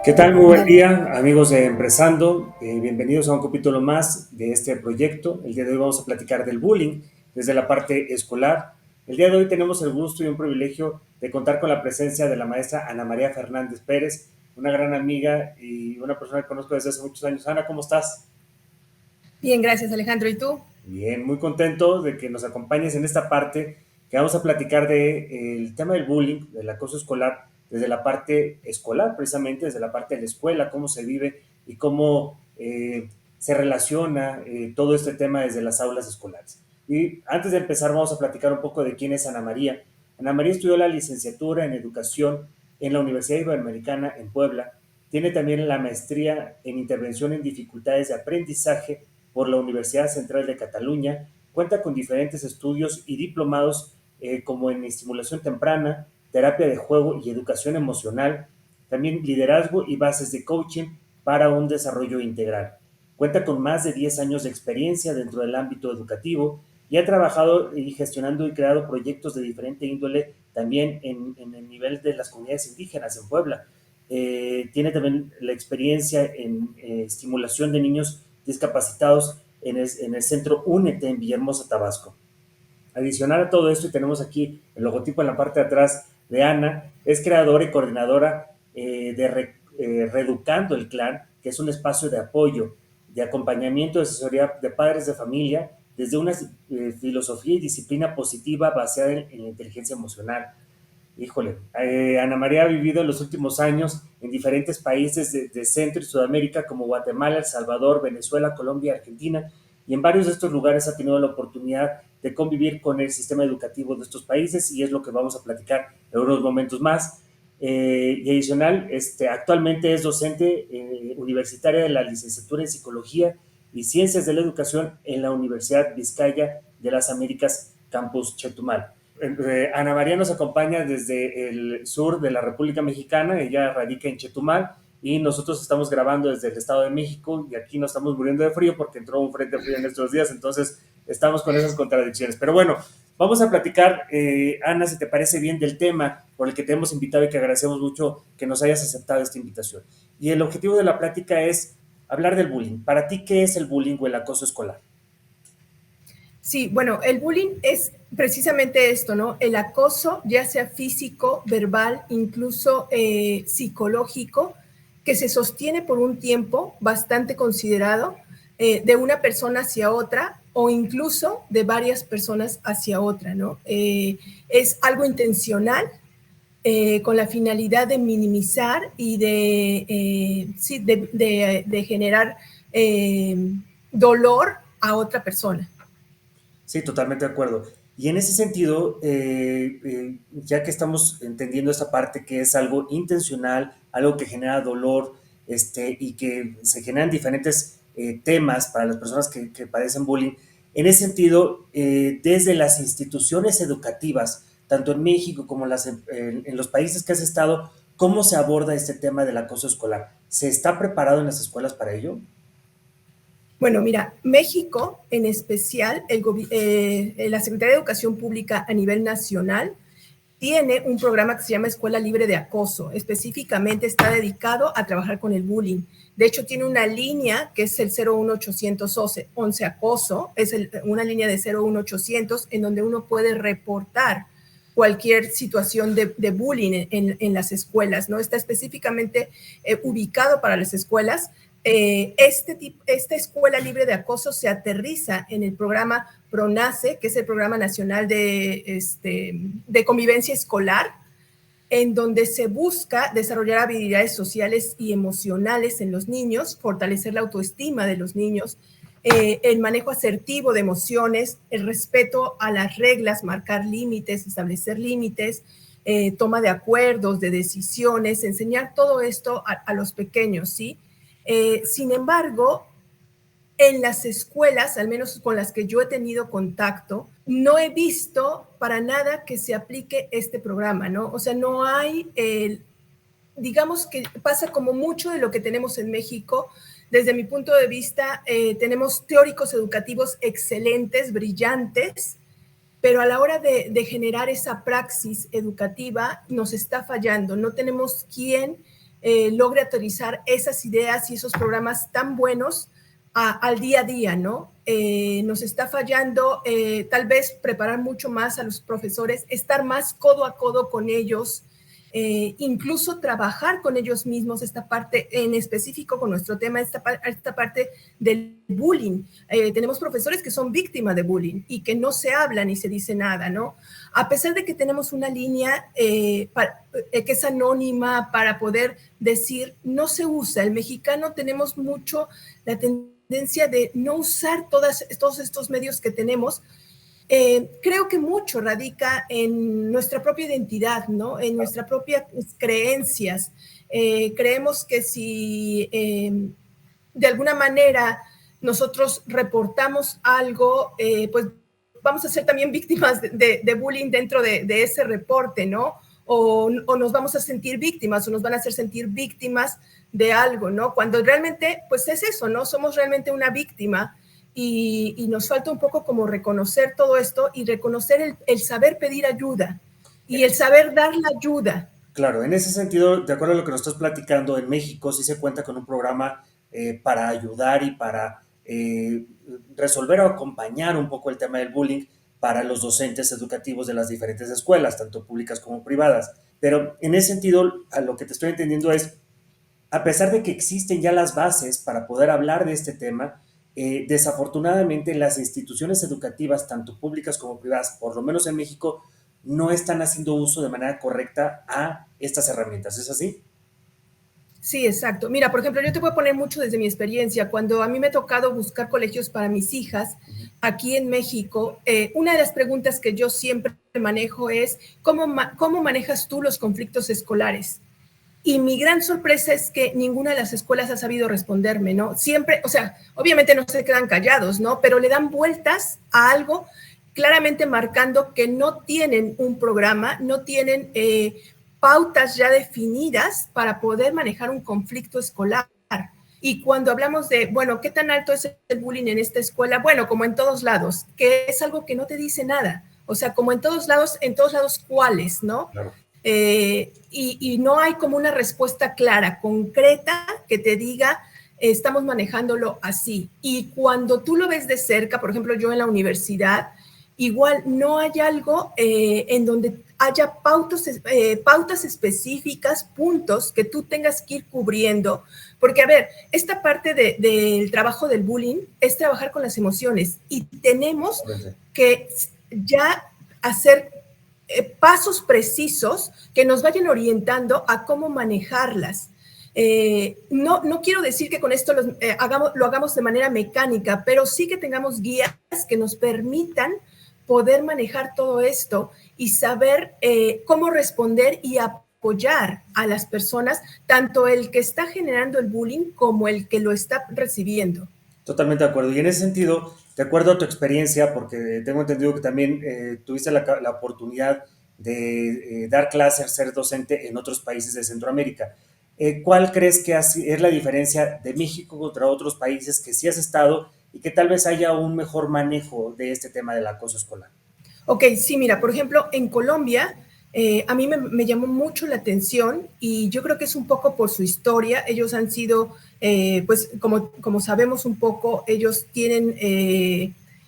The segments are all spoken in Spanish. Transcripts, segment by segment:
¿Qué tal? Muy buen día, amigos de Empresando. Bienvenidos a un capítulo más de este proyecto. El día de hoy vamos a platicar del bullying desde la parte escolar. El día de hoy tenemos el gusto y un privilegio de contar con la presencia de la maestra Ana María Fernández Pérez, una gran amiga y una persona que conozco desde hace muchos años. Ana, ¿cómo estás? Bien, gracias Alejandro. ¿Y tú? Bien, muy contento de que nos acompañes en esta parte que vamos a platicar del tema del bullying, del acoso escolar, desde la parte escolar, precisamente desde la parte de la escuela, cómo se vive y cómo se relaciona todo este tema desde las aulas escolares. Y antes de empezar, vamos a platicar un poco de quién es Ana María. Ana María estudió la licenciatura en educación en la Universidad Iberoamericana en Puebla. Tiene también la maestría en intervención en dificultades de aprendizaje por la Universidad Central de Cataluña. Cuenta con diferentes estudios y diplomados como en estimulación temprana, terapia de juego y educación emocional, también liderazgo y bases de coaching para un desarrollo integral. Cuenta con más de 10 años de experiencia dentro del ámbito educativo y ha trabajado y gestionando y creado proyectos de diferente índole también en el nivel de las comunidades indígenas en Puebla. Tiene también la experiencia en estimulación de niños discapacitados en el centro Únete en Villahermosa, Tabasco. Adicional a todo esto, y tenemos aquí el logotipo en la parte de atrás de Ana, es creadora y coordinadora Reeducando el Clan, que es un espacio de apoyo, de acompañamiento, de asesoría de padres de familia, desde una filosofía y disciplina positiva basada en la inteligencia emocional. Híjole, Ana María ha vivido en los últimos años en diferentes países de Centro y Sudamérica como Guatemala, El Salvador, Venezuela, Colombia, Argentina, y en varios de estos lugares ha tenido la oportunidad de convivir con el sistema educativo de estos países y es lo que vamos a platicar en unos momentos más. Y adicional, actualmente es docente universitaria de la licenciatura en Psicología y Ciencias de la Educación en la Universidad Vizcaya de las Américas, Campus Chetumal. Ana María nos acompaña desde el sur de la República Mexicana, ella radica en Chetumal y nosotros estamos grabando desde el Estado de México y aquí nos estamos muriendo de frío porque entró un frente frío en estos días, entonces estamos con esas contradicciones. Pero bueno, vamos a platicar, Ana, si te parece bien, del tema por el que te hemos invitado y que agradecemos mucho que nos hayas aceptado esta invitación. Y el objetivo de la plática es hablar del bullying. Para ti, ¿qué es el bullying o el acoso escolar? Sí, bueno, el bullying es precisamente esto, ¿no? El acoso, ya sea físico, verbal, incluso psicológico, que se sostiene por un tiempo bastante considerado de una persona hacia otra o incluso de varias personas hacia otra, ¿no? Es algo intencional con la finalidad de minimizar y sí, de generar dolor a otra persona. Sí, totalmente de acuerdo. Y en ese sentido, ya que estamos entendiendo esa parte que es algo intencional, algo que genera dolor, y que se generan diferentes temas para las personas que padecen bullying, en ese sentido, desde las instituciones educativas, tanto en México como en los países que has estado, ¿cómo se aborda este tema del acoso escolar? ¿Se está preparado en las escuelas para ello? Bueno, mira, México en especial, la Secretaría de Educación Pública a nivel nacional tiene un programa que se llama Escuela Libre de Acoso. Específicamente está dedicado a trabajar con el bullying. De hecho, tiene una línea que es el 01800 11 acoso, es una línea de 01800 en donde uno puede reportar cualquier situación de bullying en las escuelas, ¿no? Está específicamente ubicado para las escuelas. Esta escuela libre de acoso se aterriza en el programa PRONACE, que es el Programa Nacional de Convivencia Escolar, en donde se busca desarrollar habilidades sociales y emocionales en los niños, fortalecer la autoestima de los niños, el manejo asertivo de emociones, el respeto a las reglas, marcar límites, establecer límites, toma de acuerdos, de decisiones, enseñar todo esto a los pequeños, ¿sí? Sin embargo, en las escuelas, al menos con las que yo he tenido contacto, no he visto para nada que se aplique este programa, ¿no? O sea, no hay, digamos que pasa como mucho de lo que tenemos en México. Desde mi punto de vista, tenemos teóricos educativos excelentes, brillantes, pero a la hora de generar esa praxis educativa nos está fallando. No tenemos quien logre aterrizar esas ideas y esos programas tan buenos al día a día, ¿no? Nos está fallando tal vez preparar mucho más a los profesores, estar más codo a codo con ellos, incluso trabajar con ellos mismos, esta parte en específico con nuestro tema, esta parte del bullying. Tenemos profesores que son víctimas de bullying y que no se habla ni se dice nada, ¿no? A pesar de que tenemos una línea que es anónima para poder decir, no se usa. El mexicano tenemos mucho la tendencia de no usar todos estos medios que tenemos. Creo que mucho radica en nuestra propia identidad, ¿no? En nuestras propias creencias. Creemos que si de alguna manera nosotros reportamos algo, pues vamos a ser también víctimas de bullying dentro de ese reporte, ¿no? O nos vamos a sentir víctimas o nos van a hacer sentir víctimas de algo, ¿no? Cuando realmente, pues es eso, ¿no? Somos realmente una víctima y nos falta un poco como reconocer todo esto y reconocer el saber pedir ayuda y el saber dar la ayuda. Claro, en ese sentido, de acuerdo a lo que nos estás platicando, en México sí se cuenta con un programa para ayudar y para resolver o acompañar un poco el tema del bullying para los docentes educativos de las diferentes escuelas, tanto públicas como privadas. Pero en ese sentido, a lo que te estoy entendiendo es, a pesar de que existen ya las bases para poder hablar de este tema, desafortunadamente las instituciones educativas, tanto públicas como privadas, por lo menos en México, no están haciendo uso de manera correcta a estas herramientas. ¿Es así? Sí, exacto. Mira, por ejemplo, yo te voy a poner mucho desde mi experiencia. Cuando a mí me ha tocado buscar colegios para mis hijas aquí en México, una de las preguntas que yo siempre manejo es, ¿cómo manejas tú los conflictos escolares? Y mi gran sorpresa es que ninguna de las escuelas ha sabido responderme, ¿no? Siempre, o sea, obviamente no se quedan callados, ¿no? Pero le dan vueltas a algo claramente marcando que no tienen un programa, no tienen pautas ya definidas para poder manejar un conflicto escolar. Y cuando hablamos de, bueno, ¿qué tan alto es el bullying en esta escuela? Bueno, como en todos lados, que es algo que no te dice nada. O sea, como en todos lados, ¿cuáles, no? Claro. Y no hay como una respuesta clara, concreta, que te diga, estamos manejándolo así. Y cuando tú lo ves de cerca, por ejemplo, yo en la universidad, igual no hay algo en donde haya pautas específicas, puntos que tú tengas que ir cubriendo. Porque, a ver, esta parte del trabajo del bullying es trabajar con las emociones y tenemos que ya hacer pasos precisos que nos vayan orientando a cómo manejarlas. No quiero decir que con esto lo hagamos de manera mecánica, pero sí que tengamos guías que nos permitan poder manejar todo esto y saber cómo responder y apoyar a las personas, tanto el que está generando el bullying como el que lo está recibiendo. Totalmente de acuerdo. Y en ese sentido, de acuerdo a tu experiencia, porque tengo entendido que también tuviste la oportunidad de dar clases, ser docente en otros países de Centroamérica. ¿Cuál crees que es la diferencia de México contra otros países que sí has estado y que tal vez haya un mejor manejo de este tema del acoso escolar? Ok, sí, mira, por ejemplo, en Colombia, a mí me llamó mucho la atención y yo creo que es un poco por su historia. Ellos han sido, pues, como sabemos un poco, ellos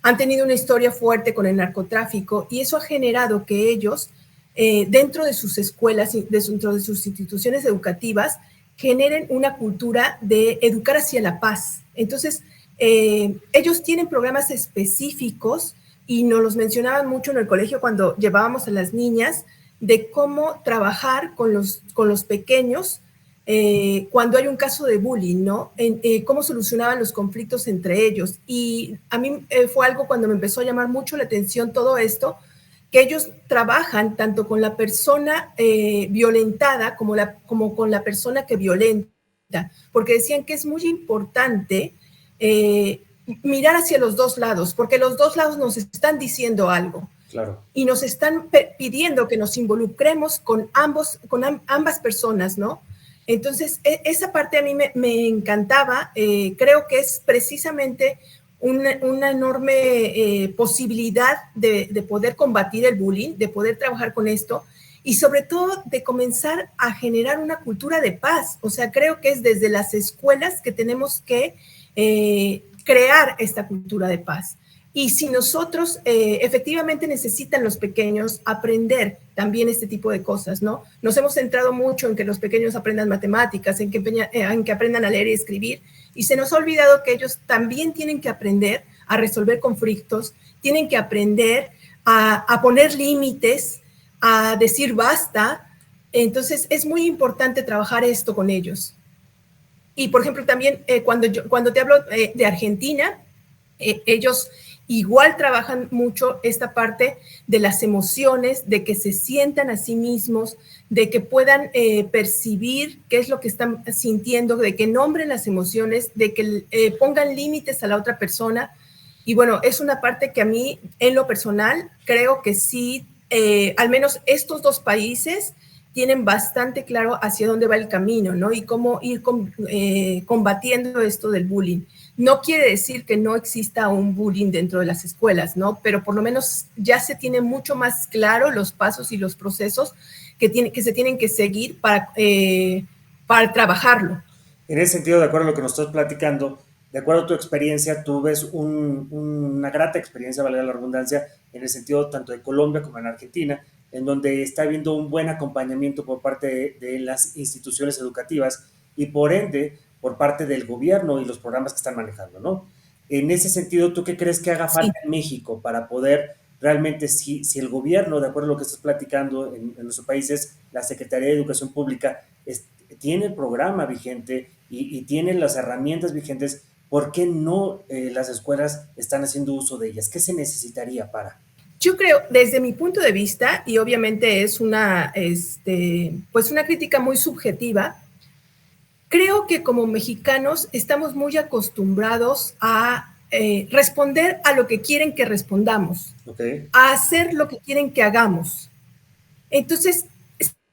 han tenido una historia fuerte con el narcotráfico y eso ha generado que ellos, dentro de sus escuelas, dentro de sus instituciones educativas, generen una cultura de educar hacia la paz. Entonces, ellos tienen programas específicos y nos los mencionaban mucho en el colegio cuando llevábamos a las niñas de cómo trabajar con los pequeños cuando hay un caso de bullying, ¿no? Cómo solucionaban los conflictos entre ellos. Y a mí fue algo cuando me empezó a llamar mucho la atención todo esto, que ellos trabajan tanto con la persona violentada como con la persona que violenta, porque decían que es muy importante mirar hacia los dos lados, porque los dos lados nos están diciendo algo. Claro. Y nos están pidiendo que nos involucremos con ambas personas, ¿no? Entonces, esa parte a mí me encantaba. Creo que es precisamente una enorme posibilidad de poder combatir el bullying, de poder trabajar con esto. y sobre todo de comenzar a generar una cultura de paz. O sea, creo que es desde las escuelas que tenemos que crear esta cultura de paz. Y si nosotros efectivamente necesitan los pequeños aprender también este tipo de cosas, ¿no? Nos hemos centrado mucho en que los pequeños aprendan matemáticas, en que aprendan a leer y escribir, y se nos ha olvidado que ellos también tienen que aprender a resolver conflictos, tienen que aprender a poner límites, a decir basta. Entonces es muy importante trabajar esto con ellos. Y por ejemplo también cuando te hablo de Argentina, ellos igual trabajan mucho esta parte de las emociones, de que se sientan a sí mismos, de que puedan percibir qué es lo que están sintiendo, de que nombren las emociones, de que pongan límites a la otra persona. Y bueno, es una parte que a mí, en lo personal, creo que sí, al menos estos dos países tienen bastante claro hacia dónde va el camino, ¿no? Y cómo ir combatiendo esto del bullying. No quiere decir que no exista un bullying dentro de las escuelas, ¿no? Pero por lo menos ya se tiene mucho más claro los pasos y los procesos que se tienen que seguir para trabajarlo. En ese sentido, de acuerdo a lo que nos estás platicando, de acuerdo a tu experiencia, tú ves una grata experiencia, valga la redundancia, en el sentido tanto de Colombia como en Argentina, en donde está habiendo un buen acompañamiento por parte de las instituciones educativas y por ende por parte del gobierno y los programas que están manejando, ¿no? En ese sentido, ¿tú qué crees que haga falta Sí. en México para poder realmente, si el gobierno, de acuerdo a lo que estás platicando en nuestros países, la Secretaría de Educación Pública tiene el programa vigente y tiene las herramientas vigentes, ¿por qué no las escuelas están haciendo uso de ellas? ¿Qué se necesitaría para? Yo creo, desde mi punto de vista, y obviamente es pues una crítica muy subjetiva, creo que como mexicanos estamos muy acostumbrados a responder a lo que quieren que respondamos, Okay. a hacer lo que quieren que hagamos. Entonces,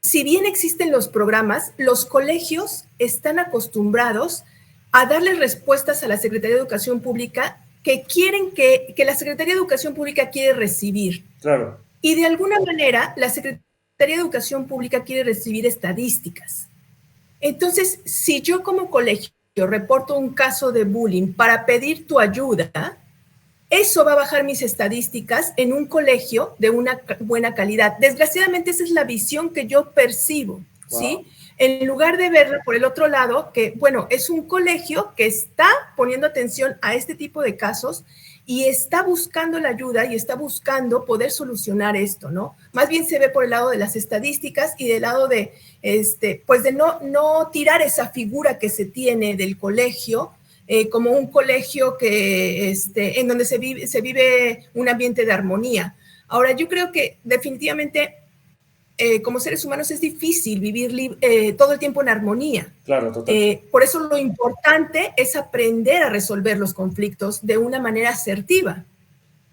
si bien existen los programas, los colegios están acostumbrados a darle respuestas a la Secretaría de Educación Pública que quieren que la Secretaría de Educación Pública quiere recibir. Claro. Y de alguna manera, la Secretaría de Educación Pública quiere recibir estadísticas. Entonces, si yo como colegio reporto un caso de bullying para pedir tu ayuda, eso va a bajar mis estadísticas en un colegio de una buena calidad. Desgraciadamente, esa es la visión que yo percibo, Wow. ¿sí? En lugar de verla por el otro lado, que, bueno, es un colegio que está poniendo atención a este tipo de casos y está buscando la ayuda y está buscando poder solucionar esto, ¿no? Más bien se ve por el lado de las estadísticas y del lado de, pues de no tirar esa figura que se tiene del colegio, como un colegio en donde se vive un ambiente de armonía. Ahora, yo creo que definitivamente como seres humanos es difícil vivir todo el tiempo en armonía. Claro, total. Por eso lo importante es aprender a resolver los conflictos de una manera asertiva.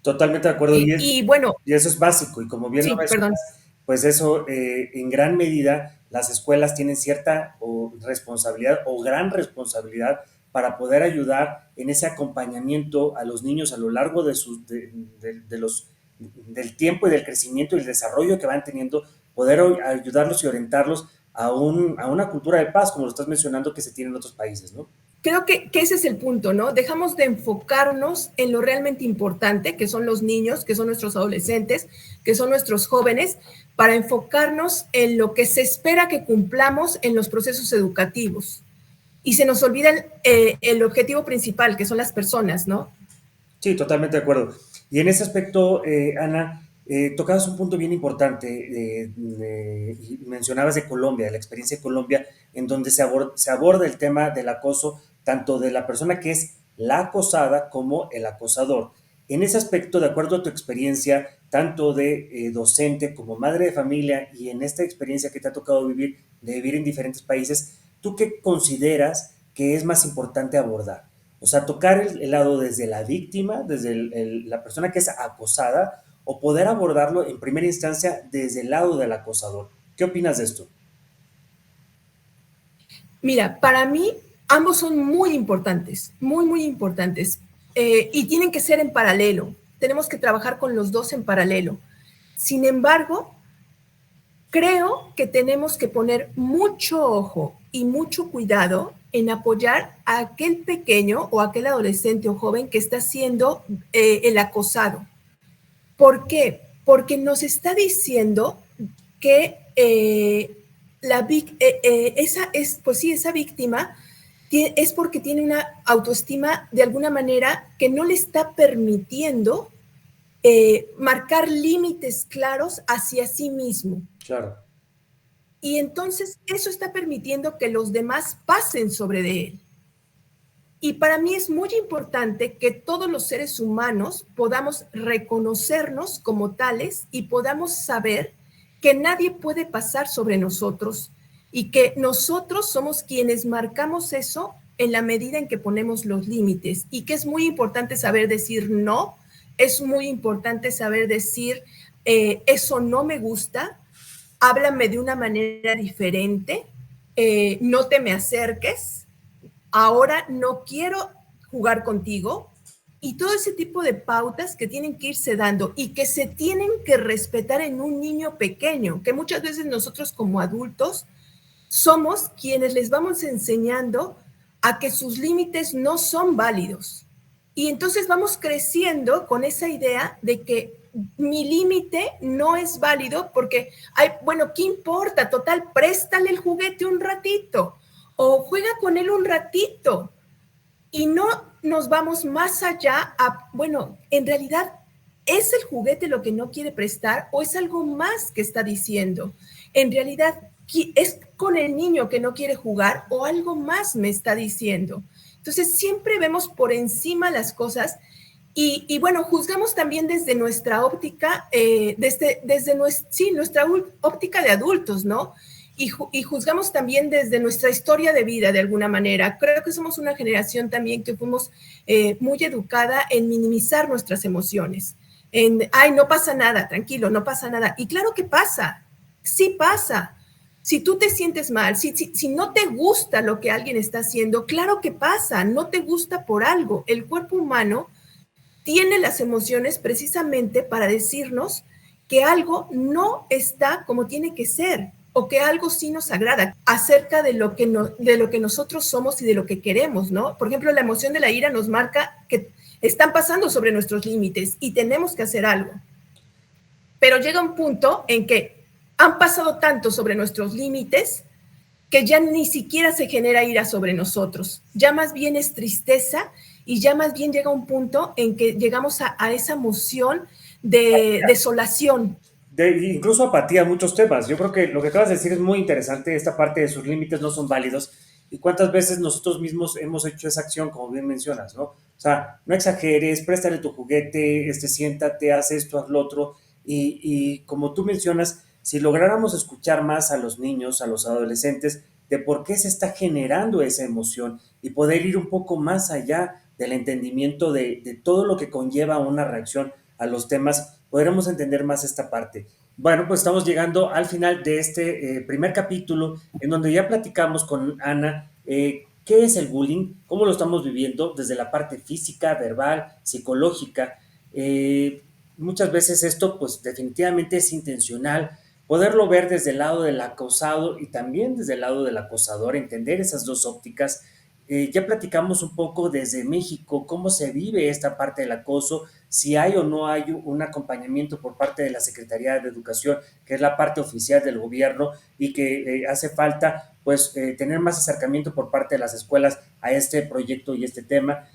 Totalmente de acuerdo. Y bueno, Y eso es básico. Y como bien lo sí, perdón. mencionas, pues eso en gran medida las escuelas tienen cierta responsabilidad o gran responsabilidad para poder ayudar en ese acompañamiento a los niños a lo largo del tiempo y del crecimiento y el desarrollo que van teniendo, poder ayudarlos y orientarlos a una cultura de paz, como lo estás mencionando, que se tiene en otros países, ¿no? Creo que ese es el punto, ¿no? Dejamos de enfocarnos en lo realmente importante, que son los niños, que son nuestros adolescentes, que son nuestros jóvenes, para enfocarnos en lo que se espera que cumplamos en los procesos educativos. Y se nos olvida el objetivo principal, que son las personas, ¿no? Sí, totalmente de acuerdo. Y en ese aspecto, Ana, tocabas un punto bien importante y mencionabas de Colombia, de la experiencia de Colombia, en donde se aborda el tema del acoso, tanto de la persona que es la acosada como el acosador. En ese aspecto, de acuerdo a tu experiencia, tanto de docente como madre de familia, y en esta experiencia que te ha tocado vivir, de vivir en diferentes países, ¿tú qué consideras que es más importante abordar? O sea, tocar el lado desde la víctima, desde la persona que es acosada, o poder abordarlo en primera instancia desde el lado del acosador. ¿Qué opinas de esto? Mira, para mí ambos son muy importantes, muy, muy importantes. Y tienen que ser en paralelo. Tenemos que trabajar con los dos en paralelo. Sin embargo, creo que tenemos que poner mucho ojo y mucho cuidado en apoyar a aquel pequeño o aquel adolescente o joven que está siendo el acosado. ¿Por qué? Porque nos está diciendo que esa víctima es porque tiene una autoestima de alguna manera que no le está permitiendo marcar límites claros hacia sí mismo. Claro. Y entonces eso está permitiendo que los demás pasen sobre de él. Y para mí es muy importante que todos los seres humanos podamos reconocernos como tales y podamos saber que nadie puede pasar sobre nosotros y que nosotros somos quienes marcamos eso en la medida en que ponemos los límites, y que es muy importante saber decir no, es muy importante saber decir eso no me gusta, háblame de una manera diferente, no te me acerques, ahora no quiero jugar contigo, y todo ese tipo de pautas que tienen que irse dando y que se tienen que respetar en un niño pequeño, que muchas veces nosotros como adultos somos quienes les vamos enseñando a que sus límites no son válidos. Y entonces vamos creciendo con esa idea de que mi límite no es válido porque, ay, bueno, ¿qué importa? Total, préstale el juguete un ratito o juega con él un ratito. Y no nos vamos más allá a, bueno, en realidad, ¿es el juguete lo que no quiere prestar o es algo más que está diciendo? En realidad, ¿es con el niño que no quiere jugar o algo más me está diciendo? Entonces, siempre vemos por encima las cosas y bueno, juzgamos también desde nuestra óptica, nuestra óptica de adultos, ¿no? Y juzgamos también desde nuestra historia de vida, de alguna manera. Creo que somos una generación también que fuimos muy educada en minimizar nuestras emociones. Ay, no pasa nada, tranquilo, no pasa nada. Y claro que pasa, sí pasa. Si tú te sientes mal, si no te gusta lo que alguien está haciendo, claro que pasa, no te gusta por algo. El cuerpo humano tiene las emociones precisamente para decirnos que algo no está como tiene que ser o que algo sí nos agrada acerca de lo que nosotros somos y de lo que queremos, ¿no? Por ejemplo, la emoción de la ira nos marca que están pasando sobre nuestros límites y tenemos que hacer algo. Pero llega un punto en que han pasado tanto sobre nuestros límites que ya ni siquiera se genera ira sobre nosotros. Ya más bien es tristeza y ya más bien llega un punto en que llegamos a esa emoción de desolación. Incluso apatía en muchos temas. Yo creo que lo que acabas de decir es muy interesante, esta parte de sus límites no son válidos y cuántas veces nosotros mismos hemos hecho esa acción, como bien mencionas, ¿no? O sea, no exageres, préstale tu juguete, siéntate, haz esto, haz lo otro, y como tú mencionas, si lográramos escuchar más a los niños, a los adolescentes, de por qué se está generando esa emoción y poder ir un poco más allá del entendimiento de todo lo que conlleva una reacción a los temas, podremos entender más esta parte. Bueno, pues estamos llegando al final de este primer capítulo en donde ya platicamos con Ana qué es el bullying, cómo lo estamos viviendo desde la parte física, verbal, psicológica. Muchas veces esto pues definitivamente es intencional, poderlo ver desde el lado del acosado y también desde el lado del acosador, entender esas dos ópticas. Ya platicamos un poco desde México cómo se vive esta parte del acoso, si hay o no hay un acompañamiento por parte de la Secretaría de Educación, que es la parte oficial del gobierno, y que hace falta pues tener más acercamiento por parte de las escuelas a este proyecto y este tema.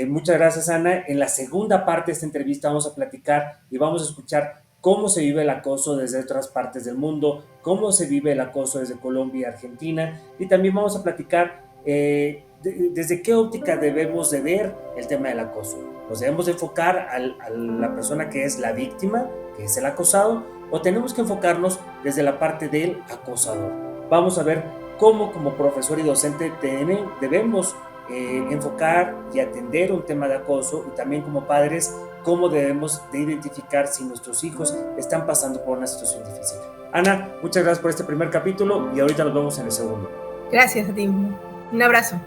Muchas gracias, Ana. En la segunda parte de esta entrevista vamos a platicar y vamos a escuchar cómo se vive el acoso desde otras partes del mundo, cómo se vive el acoso desde Colombia y Argentina, y también vamos a platicar desde qué óptica debemos de ver el tema del acoso. ¿Nos debemos de enfocar a la persona que es la víctima, que es el acosado, o tenemos que enfocarnos desde la parte del acosador? Vamos a ver cómo como profesor y docente debemos enfocar y atender un tema de acoso, y también como padres cómo debemos de identificar si nuestros hijos están pasando por una situación difícil. Ana, muchas gracias por este primer capítulo y ahorita nos vemos en el segundo. Gracias a ti. Un abrazo.